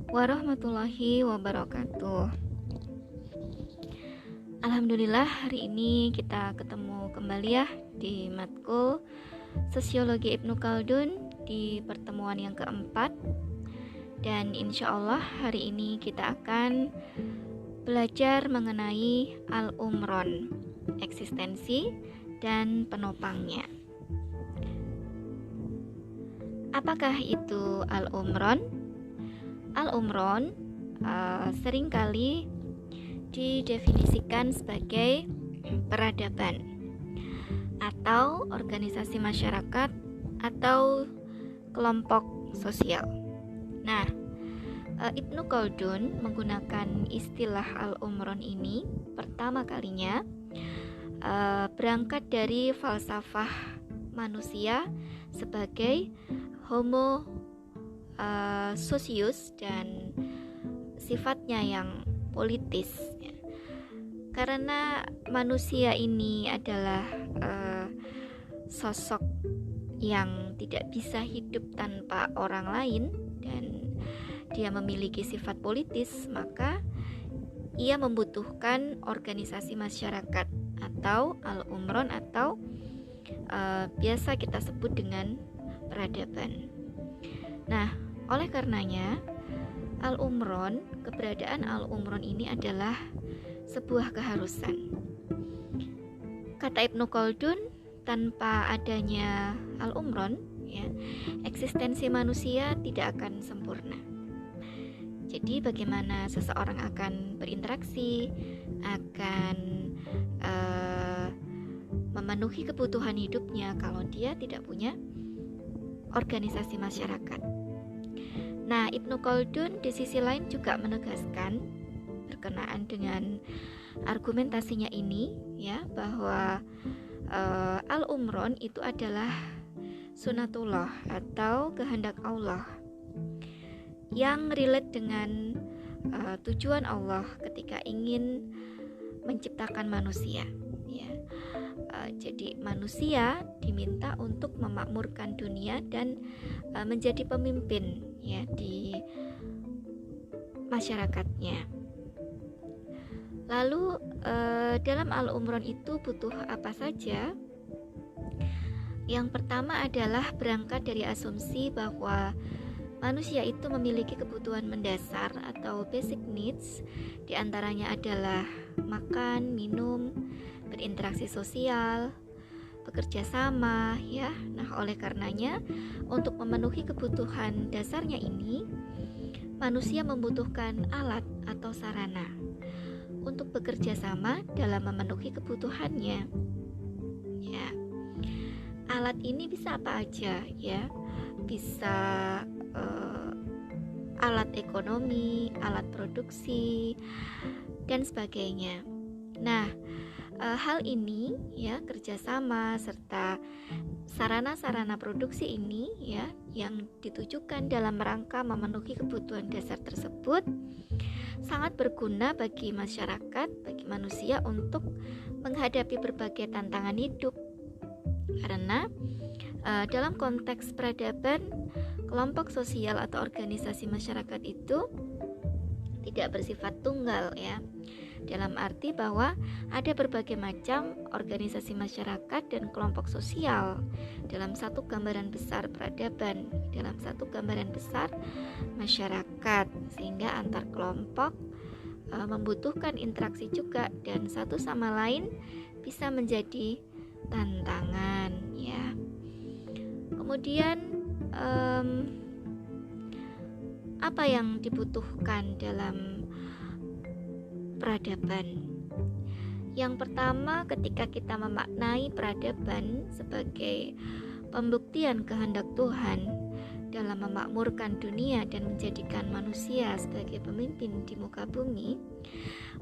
warahmatullahi wabarakatuh. Alhamdulillah hari ini kita ketemu kembali ya di matkul Sosiologi Ibnu Khaldun di pertemuan yang keempat. Dan insya Allah hari ini kita akan belajar mengenai Al-Umron, eksistensi dan penopangnya. Apakah itu Al-Umron? Al-Umron seringkali didefinisikan sebagai peradaban atau organisasi masyarakat atau kelompok sosial. Nah, Ibnu Khaldun menggunakan istilah Al-Umron ini pertama kalinya berangkat dari falsafah manusia sebagai Homo socius dan sifatnya yang politis. Karena manusia ini adalah sosok yang tidak bisa hidup tanpa orang lain dan dia memiliki sifat politis, maka ia membutuhkan organisasi masyarakat atau Al-Umron atau biasa kita sebut dengan peradaban. Nah, oleh karenanya keberadaan Al-Umron ini adalah sebuah keharusan. Kata Ibnu Khaldun, tanpa adanya Al-Umron, eksistensi manusia tidak akan sempurna. Jadi bagaimana seseorang akan berinteraksi, akan memenuhi kebutuhan hidupnya kalau dia tidak punya organisasi masyarakat. Nah, Ibnu Khaldun di sisi lain juga menegaskan berkenaan dengan argumentasinya ini bahwa Al-Umron itu adalah sunatullah atau kehendak Allah yang relate dengan tujuan Allah ketika ingin menciptakan manusia. Jadi manusia diminta untuk memakmurkan dunia dan menjadi pemimpin di masyarakatnya. Lalu dalam Al-Umron itu butuh apa saja? Yang pertama adalah berangkat dari asumsi bahwa manusia itu memiliki kebutuhan mendasar atau basic needs, diantaranya adalah makan, minum, berinteraksi sosial, bekerja sama, Nah, oleh karenanya untuk memenuhi kebutuhan dasarnya ini, manusia membutuhkan alat atau sarana untuk bekerja sama dalam memenuhi kebutuhannya. Alat ini bisa apa aja, Bisa alat ekonomi, alat produksi, dan sebagainya. Nah, hal ini kerjasama serta sarana-sarana produksi ini yang ditujukan dalam rangka memenuhi kebutuhan dasar tersebut sangat berguna bagi masyarakat, bagi manusia untuk menghadapi berbagai tantangan hidup. Karena dalam konteks peradaban, kelompok sosial atau organisasi masyarakat itu tidak bersifat tunggal dalam arti bahwa ada berbagai macam organisasi masyarakat dan kelompok sosial dalam satu gambaran besar peradaban, dalam satu gambaran besar masyarakat, sehingga antar kelompok membutuhkan interaksi juga dan satu sama lain bisa menjadi tantangan Kemudian apa yang dibutuhkan dalam peradaban? Yang pertama, ketika kita memaknai peradaban sebagai pembuktian kehendak Tuhan dalam memakmurkan dunia dan menjadikan manusia sebagai pemimpin di muka bumi,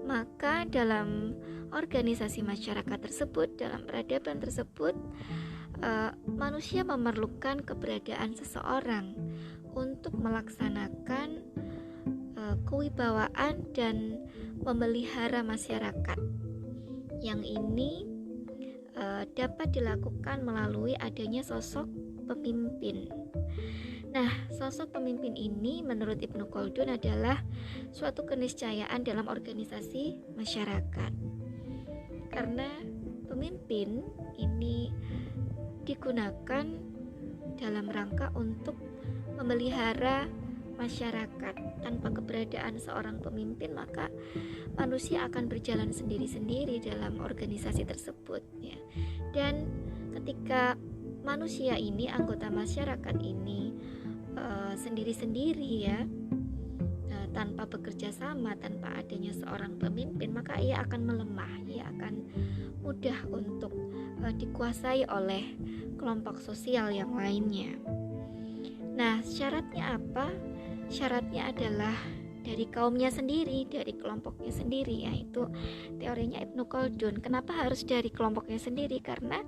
maka dalam organisasi masyarakat tersebut, dalam peradaban tersebut, manusia memerlukan keberadaan seseorang untuk melaksanakan kewibawaan dan memelihara masyarakat. Yang ini dapat dilakukan melalui adanya sosok pemimpin. Nah, sosok pemimpin ini menurut Ibnu Khaldun adalah suatu keniscayaan dalam organisasi masyarakat. Karena pemimpin ini digunakan dalam rangka untuk memelihara masyarakat. Tanpa keberadaan seorang pemimpin, maka manusia akan berjalan sendiri-sendiri dalam organisasi tersebut, ya. Dan ketika manusia ini, anggota masyarakat ini sendiri-sendiri, ya, tanpa bekerja sama, tanpa adanya seorang pemimpin, maka ia akan melemah, ia akan mudah untuk dikuasai oleh kelompok sosial yang lainnya. Nah, syaratnya apa? Syaratnya adalah dari kaumnya sendiri, dari kelompoknya sendiri, yaitu teorinya Ibnu Khaldun. Kenapa harus dari kelompoknya sendiri? Karena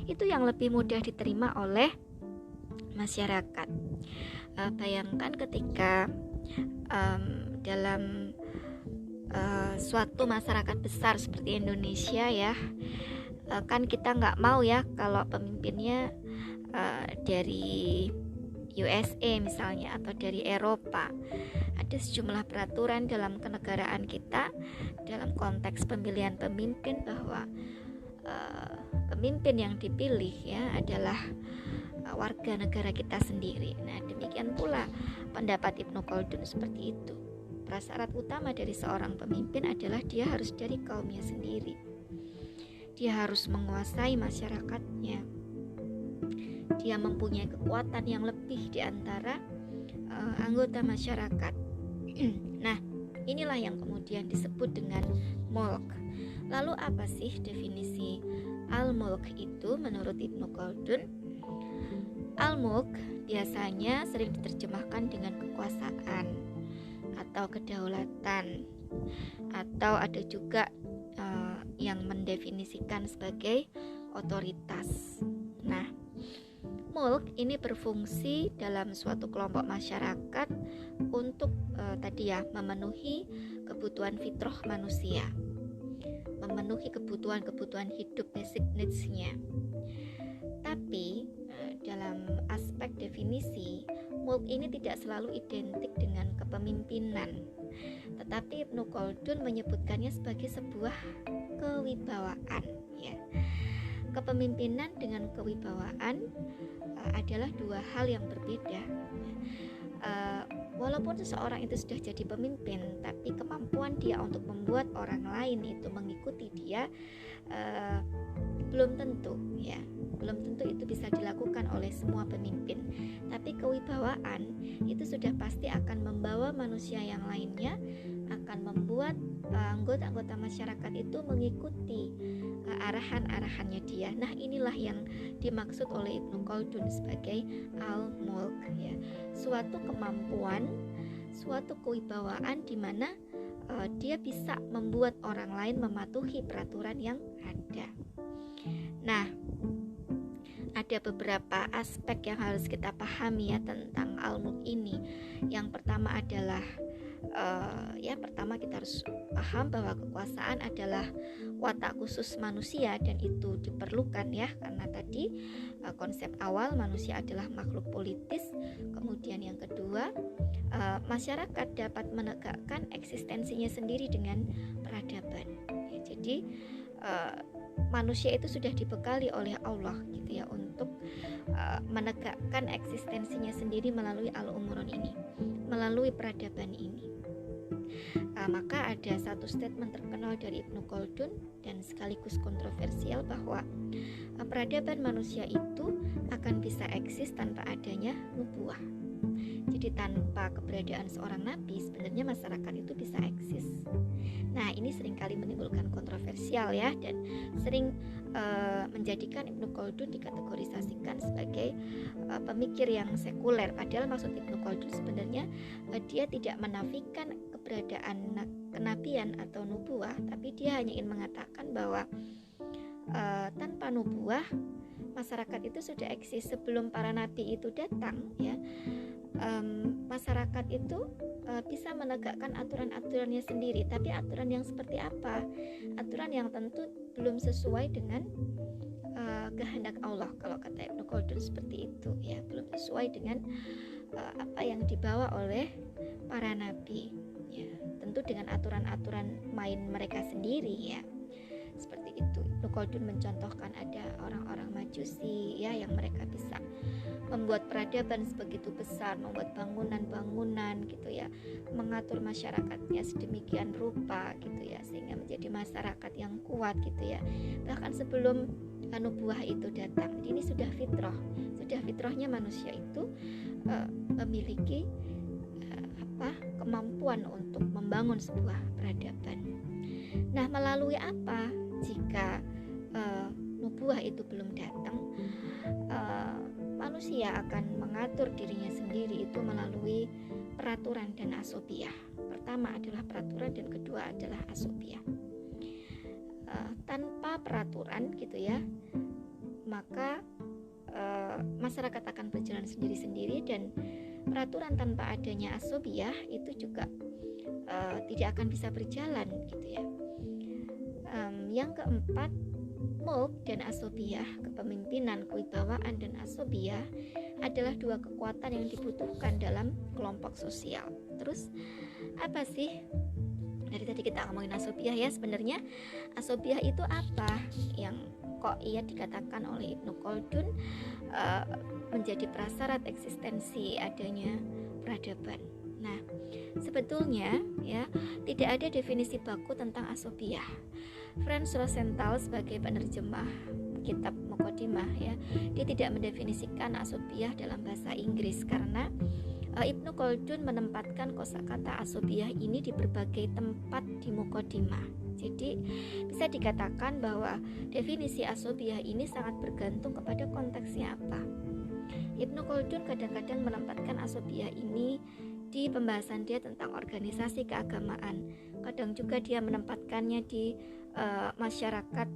itu yang lebih mudah diterima oleh masyarakat. Bayangkan ketika dalam suatu masyarakat besar seperti Indonesia, ya, kan kita nggak mau ya kalau pemimpinnya dari USA misalnya atau dari Eropa. Ada sejumlah peraturan dalam kenegaraan kita dalam konteks pemilihan pemimpin bahwa pemimpin yang dipilih, ya, adalah warga negara kita sendiri. Nah, demikian pula pendapat Ibnu Khaldun seperti itu. Prasyarat utama dari seorang pemimpin adalah dia harus dari kaumnya sendiri. Dia harus menguasai masyarakatnya. Dia mempunyai kekuatan yang lebih di antara anggota masyarakat. Nah, inilah yang kemudian disebut dengan mulk. Lalu apa sih definisi al-mulk itu menurut Ibnu Khaldun? Al-mulk biasanya sering diterjemahkan dengan kekuasaan atau kedaulatan, atau ada juga yang mendefinisikan sebagai otoritas. Nah, mulk ini berfungsi dalam suatu kelompok masyarakat untuk tadi, ya, memenuhi kebutuhan fitrah manusia, memenuhi kebutuhan hidup basic needs-nya. Tapi dalam aspek definisi, mulk ini tidak selalu identik dengan kepemimpinan. Tetapi Ibnu Khaldun menyebutkannya sebagai sebuah kewibawaan, ya. Kepemimpinan dengan kewibawaan adalah dua hal yang berbeda. Walaupun seseorang itu sudah jadi pemimpin, tapi kemampuan dia untuk membuat orang lain itu mengikuti dia belum tentu, ya. Belum tentu itu bisa dilakukan oleh semua pemimpin. Tapi kewibawaan itu sudah pasti akan membawa manusia yang lainnya, akan membuat anggota-anggota masyarakat itu mengikuti arahan-arahannya dia. Nah, inilah yang dimaksud oleh Ibnu Khaldun sebagai al-mulk, ya. Suatu kemampuan, suatu kewibawaan di mana dia bisa membuat orang lain mematuhi peraturan yang ada. Nah, ada beberapa aspek yang harus kita pahami, ya, tentang al-mulk ini. Yang pertama adalah pertama kita harus paham bahwa kekuasaan adalah watak khusus manusia dan itu diperlukan, ya, karena tadi konsep awal manusia adalah makhluk politis. Kemudian yang kedua, masyarakat dapat menegakkan eksistensinya sendiri dengan peradaban, ya. Jadi manusia itu sudah dibekali oleh Allah, gitu ya, untuk menegakkan eksistensinya sendiri melalui al-umron ini, melalui peradaban ini. Maka ada satu statement terkenal dari Ibnu Khaldun dan sekaligus kontroversial bahwa peradaban manusia itu akan bisa eksis tanpa adanya nubuah. Jadi tanpa keberadaan seorang nabi, sebenarnya masyarakat itu bisa eksis. Nah, ini seringkali menimbulkan kontroversial, ya, dan sering menjadikan Ibnu Khaldun dikategorisasikan sebagai pemikir yang sekuler. Padahal maksud Ibnu Khaldun sebenarnya dia tidak menafikan keberadaan kenabian atau nubuah, tapi dia hanya ingin mengatakan bahwa tanpa nubuah masyarakat itu sudah eksis sebelum para nabi itu datang, ya. Masyarakat itu bisa menegakkan aturan-aturannya sendiri, tapi aturan yang seperti apa? Aturan yang tentu belum sesuai dengan kehendak Allah, kalau kata Ibnu Khaldun seperti itu, ya, belum sesuai dengan apa yang dibawa oleh para nabi, ya, tentu dengan aturan-aturan main mereka sendiri, ya. Seperti itu. Ibnu Khaldun mencontohkan ada orang-orang Majusi, ya, yang mereka bisa membuat peradaban sebegitu besar, membuat bangunan-bangunan gitu ya, mengatur masyarakatnya sedemikian rupa gitu ya, sehingga menjadi masyarakat yang kuat gitu ya, bahkan sebelum nubuah itu datang. Jadi ini sudah fitrahnya manusia itu memiliki kemampuan untuk membangun sebuah peradaban. Nah, melalui apa jika nubuah itu belum datang? Manusia akan mengatur dirinya sendiri itu melalui peraturan dan asobiah. Pertama adalah peraturan dan kedua adalah asobiah. Tanpa peraturan gitu ya, maka masyarakat akan berjalan sendiri-sendiri, dan peraturan tanpa adanya asobiah itu juga tidak akan bisa berjalan gitu ya. Yang keempat, mulk dan asobiah, kepemimpinan, kewibawaan dan asobiah adalah dua kekuatan yang dibutuhkan dalam kelompok sosial. Terus apa sih? Dari tadi kita ngomongin asobiah ya, sebenarnya asobiah itu apa yang kok ia dikatakan oleh Ibnu Khaldun menjadi prasyarat eksistensi adanya peradaban. Nah, sebetulnya ya tidak ada definisi baku tentang asobiah. Franz Rosenthal sebagai penerjemah kitab Muqaddimah ya, dia tidak mendefinisikan asobiah dalam bahasa Inggris karena Ibnu Khaldun menempatkan kosakata asobiah ini di berbagai tempat di Muqaddimah. Jadi bisa dikatakan bahwa definisi asobiah ini sangat bergantung kepada konteksnya apa. Ibnu Khaldun kadang-kadang menempatkan asobiah ini di pembahasan dia tentang organisasi keagamaan. Kadang juga dia menempatkannya di masyarakat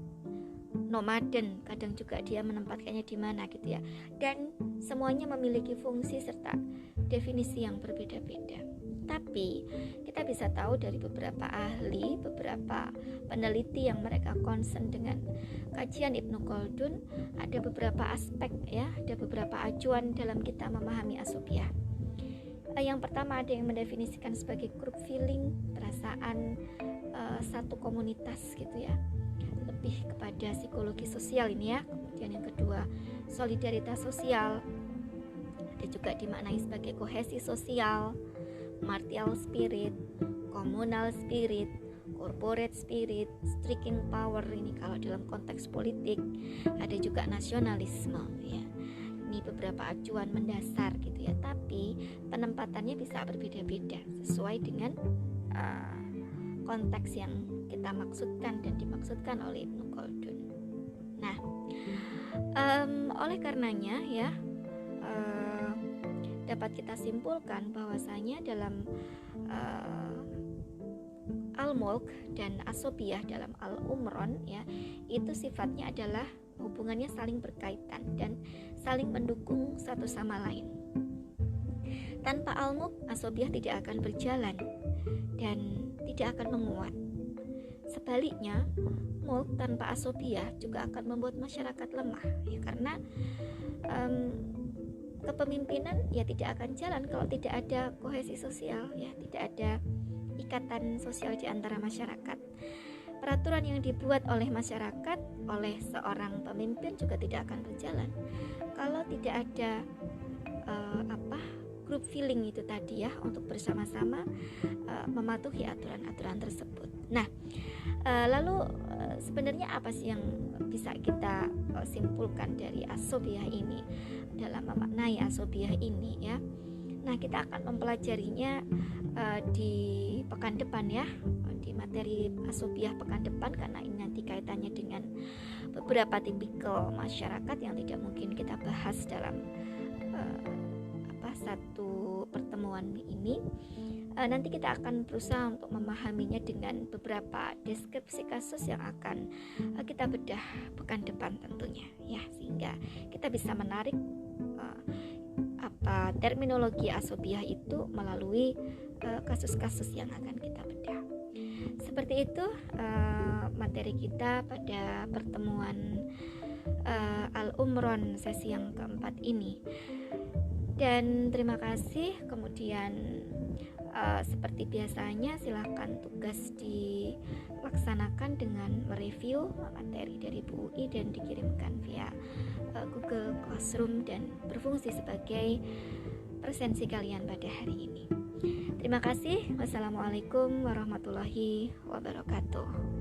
nomaden, kadang juga dia menempatkannya di mana gitu ya. Dan semuanya memiliki fungsi serta definisi yang berbeda-beda. Tapi kita bisa tahu dari beberapa ahli, beberapa peneliti yang mereka concern dengan kajian Ibnu Khaldun, ada beberapa aspek ya, ada beberapa acuan dalam kita memahami asobiah. Yang pertama ada yang mendefinisikan sebagai group feeling, perasaan satu komunitas gitu ya, lebih kepada psikologi sosial ini ya. Kemudian yang kedua, solidaritas sosial, ada juga dimaknai sebagai kohesi sosial, martial spirit, communal spirit, corporate spirit, striking power ini kalau dalam konteks politik, ada juga nasionalisme ya. Ini beberapa acuan mendasar gitu ya, tapi penempatannya bisa berbeda-beda sesuai dengan konteks yang kita maksudkan dan dimaksudkan oleh Ibnu Khaldun. Nah, oleh karenanya ya, dapat kita simpulkan bahwasanya dalam Al-Mulk dan Asobiah dalam Al-Umron ya, itu sifatnya adalah hubungannya saling berkaitan dan saling mendukung satu sama lain. Tanpa Al-Mulk, Asobiah tidak akan berjalan dan tidak akan menguat. Sebaliknya, Mulk tanpa Asobiah juga akan membuat masyarakat lemah ya, karena kepemimpinan ya tidak akan jalan kalau tidak ada kohesi sosial ya, tidak ada ikatan sosial di antara masyarakat. Peraturan yang dibuat oleh masyarakat, oleh seorang pemimpin juga tidak akan berjalan kalau tidak ada group feeling itu tadi ya, untuk bersama-sama mematuhi aturan-aturan tersebut. Nah, lalu sebenarnya apa sih yang bisa kita simpulkan dari asobiah ini dalam memaknai asobiah ini ya? Nah, kita akan mempelajarinya di pekan depan ya, di materi asobiah pekan depan, karena ini nanti kaitannya dengan beberapa tipikal masyarakat yang tidak mungkin kita bahas dalam satu pertemuan ini. Nanti kita akan berusaha untuk memahaminya dengan beberapa deskripsi kasus yang akan kita bedah pekan depan tentunya ya, sehingga kita bisa menarik terminologi asobiah itu melalui kasus-kasus yang akan kita bedah. Seperti itu materi kita pada pertemuan Al-Umron sesi yang keempat ini. Dan terima kasih. Kemudian seperti biasanya silakan tugas dilaksanakan dengan mereview materi dari Bu UI dan dikirimkan via Google Classroom dan berfungsi sebagai presensi kalian pada hari ini. Terima kasih. Wassalamualaikum warahmatullahi wabarakatuh.